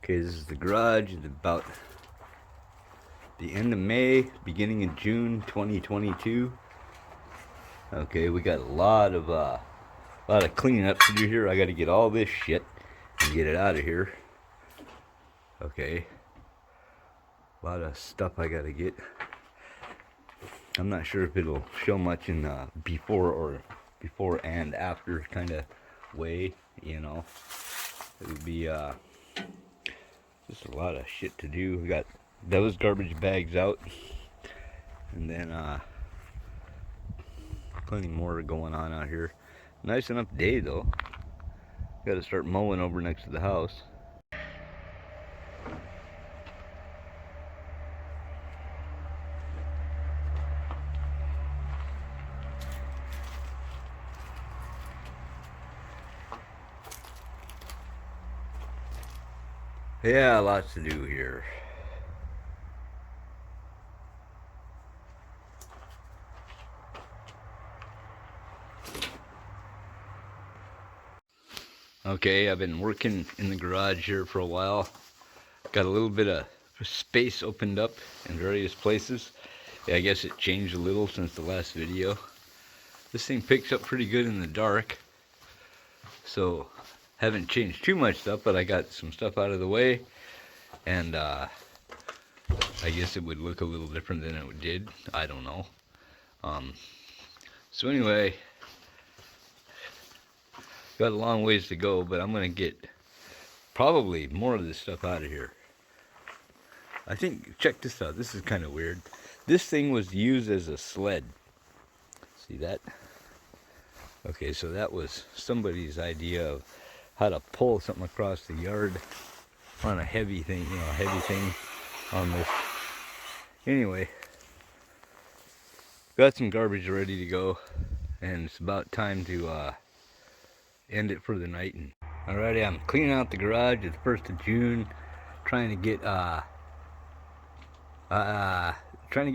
Okay, this is the garage. It's about the end of May, beginning of June 2022. Okay, we got a lot of cleaning up to do here. I got to get all this shit and get it out of here. Okay, a lot of stuff I got to get. I'm not sure if it'll show much in before and after kind of way, you know. It would be just a lot of shit to do. We got those garbage bags out, and then plenty more going on out here. Nice enough day though. Got to start mowing over next to the house. Yeah, lots to do here. Okay, I've been working in the garage here for a while. Got a little bit of space opened up in various places. Yeah, I guess it changed a little since the last video. This thing picks up pretty good in the dark. So, haven't changed too much stuff, but I got some stuff out of the way. And I guess it would look a little different than it did. I don't know. So anyway, got a long ways to go, but I'm going to get probably more of this stuff out of here. I think, check this out. This is kind of weird. This thing was used as a sled. See that? Okay, so that was somebody's idea of how to pull something across the yard on a heavy thing, you know, a heavy thing on this. Anyway, got some garbage ready to go, and it's about time to end it for the night. And alrighty, I'm cleaning out the garage. It's 1st of June, trying to get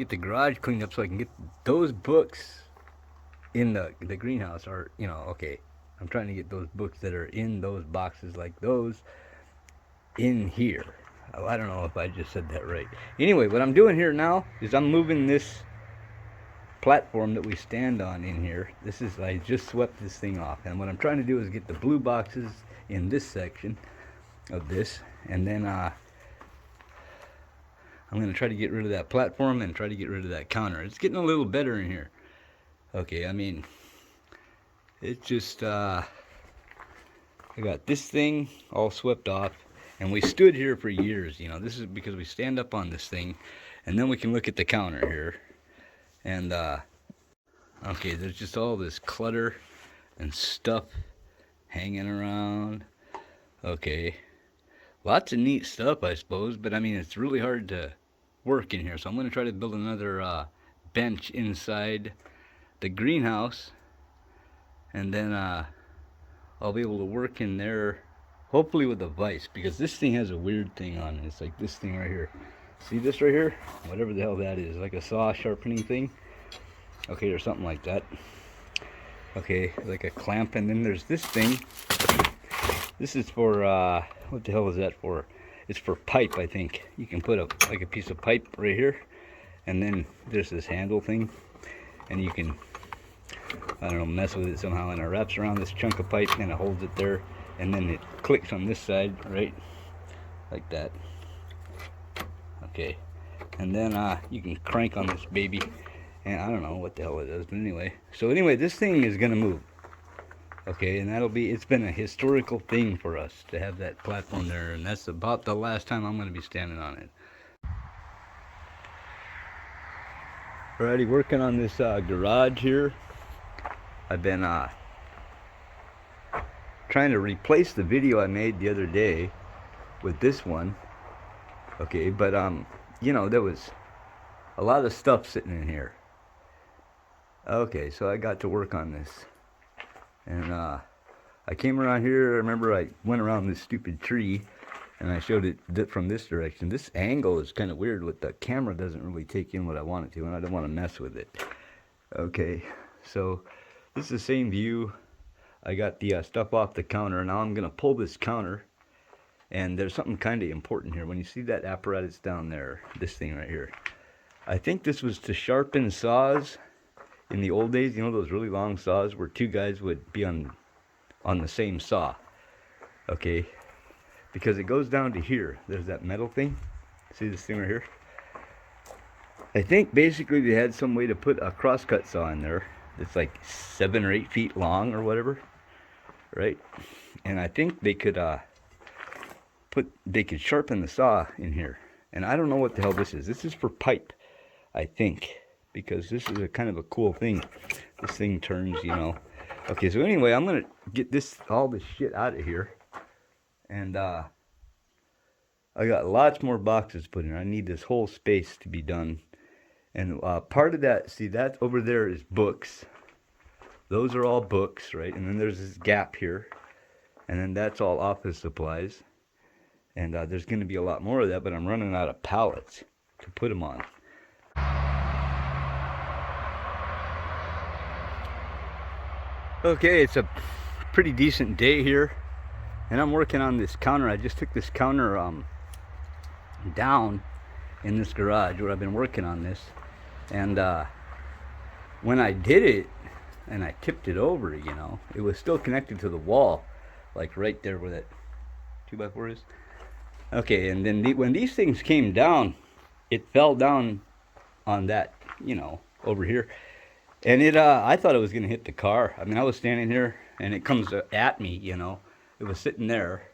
the garage cleaned up so I can get those books in the greenhouse. Or, you know, okay, I'm trying to get those books that are in those boxes like those in here. Oh, I don't know if I just said that right. Anyway, what I'm doing here now is I'm moving this platform that we stand on in here. I just swept this thing off, and what I'm trying to do is get the blue boxes in this section of this, and then I'm going to try to get rid of that platform and try to get rid of that counter. It's getting a little better in here. Okay, I mean, it's just I got this thing all swept off, and we stood here for years. You know, this is because we stand up on this thing, and then we can look at the counter here. And okay, there's just all this clutter and stuff hanging around. Okay, lots of neat stuff, I suppose, but I mean, it's really hard to work in here. So I'm going to try to build another bench inside the greenhouse, and then I'll be able to work in there, hopefully with a vise, because this thing has a weird thing on it. It's like this thing right here. See this right here? Whatever the hell that is, like a saw sharpening thing. Okay, or something like that. Okay, like a clamp. And then there's this thing. This is for what the hell is that for? It's for pipe, I think. You can put like a piece of pipe right here, and then there's this handle thing, and you can, I don't know, mess with it somehow, and it wraps around this chunk of pipe and it holds it there, and then it clicks on this side, right, like that. Okay, and then you can crank on this baby, and I don't know what the hell it does, but anyway. So anyway, this thing is gonna move. Okay, and it's been a historical thing for us to have that platform there, and that's about the last time I'm gonna be standing on it. Alrighty, working on this garage here. I've been trying to replace the video I made the other day with this one. Okay, but you know, there was a lot of stuff sitting in here. Okay, so I got to work on this, and I came around here. I remember I went around this stupid tree, and I showed it from this direction. This angle is kind of weird. With the camera doesn't really take in what I want it to, and I don't want to mess with it. Okay, so this is the same view. I got the stuff off the counter. Now I'm gonna pull this counter, And there's something kind of important here. When you see that apparatus down there, this thing right here, I think this was to sharpen saws in the old days. You know, those really long saws where two guys would be on the same saw. Okay, because it goes down to here. There's that metal thing. See this thing right here? I think basically they had some way to put a crosscut saw in there. It's like 7 or 8 feet long or whatever, right? And I think they could sharpen the saw in here. And I don't know what the hell this is. This is for pipe, I think, because this is a kind of a cool thing. This thing turns, you know. Okay, so anyway, I'm gonna get all this shit out of here, and I got lots more boxes put in. I need this whole space to be done. And part of that, see that over there is books. Those are all books, right? And then there's this gap here. And then that's all office supplies. And there's going to be a lot more of that, but I'm running out of pallets to put them on. Okay, it's a pretty decent day here. And I'm working on this counter. I just took this counter down in this garage where I've been working on this. And when I did it and I tipped it over, you know, it was still connected to the wall, like right there where that 2x4 is. Okay, and then when these things came down, it fell down on that, you know, over here. And I thought it was going to hit the car. I mean, I was standing here and it comes at me, you know. It was sitting there.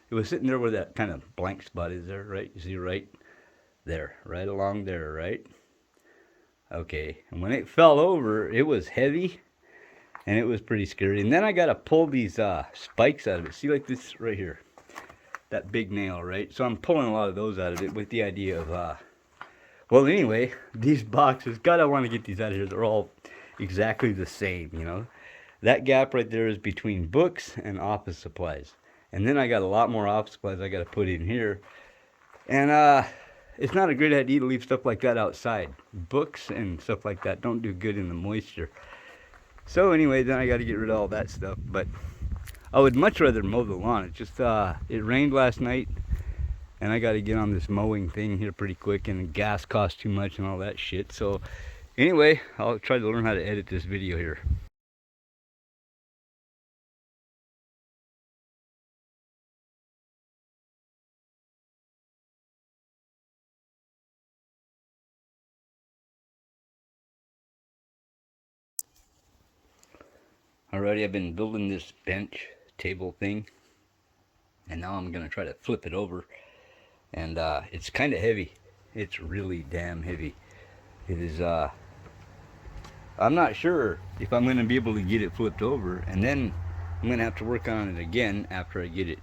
It was sitting there where that kind of blank spot is there, right? You see right there, right along there, right? Okay, and when it fell over, it was heavy, and it was pretty scary. And then I got to pull these spikes out of it. See, like this right here, that big nail, right? So I'm pulling a lot of those out of it with the idea of, well, anyway, these boxes, God, I want to get these out of here. They're all exactly the same, you know. That gap right there is between books and office supplies. And then I got a lot more office supplies I got to put in here. And it's not a great idea to leave stuff like that outside. Books and stuff like that don't do good in the moisture. So anyway, then I got to get rid of all that stuff. But I would much rather mow the lawn. It just it rained last night, and I got to get on this mowing thing here pretty quick, and gas costs too much and all that shit. So anyway, I'll try to learn how to edit this video here. Alrighty, I've been building this bench table thing, and now I'm gonna try to flip it over. And it's kind of heavy. It's really damn heavy. It is. I'm not sure if I'm gonna be able to get it flipped over, and then I'm gonna have to work on it again after I get it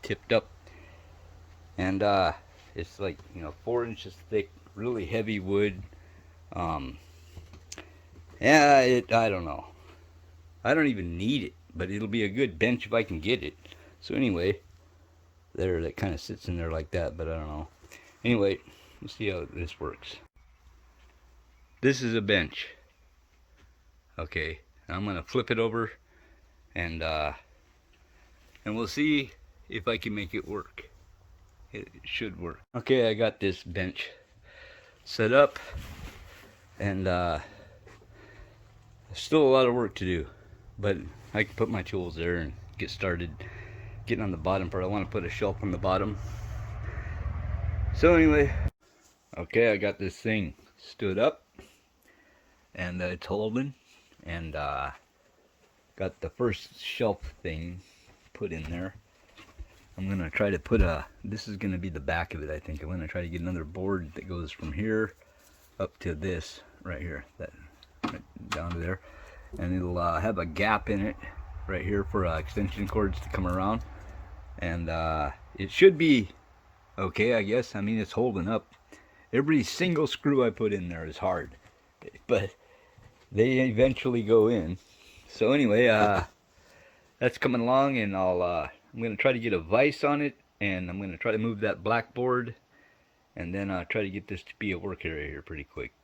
tipped up. And it's like, you know, 4 inches thick, really heavy wood. Yeah, I don't know. I don't even need it, but it'll be a good bench if I can get it. So anyway, there, that kind of sits in there like that, but I don't know. Anyway, let's see how this works. This is a bench. Okay, I'm gonna flip it over, and we'll see if I can make it work. It should work. Okay, I got this bench set up, and still a lot of work to do. But I can put my tools there and get started getting on the bottom part. I want to put a shelf on the bottom. So anyway, okay, I got this thing stood up, and it's holding, and got the first shelf thing put in there. I'm gonna try to put this is gonna be the back of it, I think. I'm gonna try to get another board that goes from here up to this right here, that right down to there. And it'll have a gap in it right here for extension cords to come around, and it should be okay, I guess. I mean, it's holding up. Every single screw I put in there is hard, but they eventually go in. So anyway, that's coming along, and I'm gonna try to get a vise on it, and I'm gonna try to move that blackboard, and then try to get this to be a work area here pretty quick.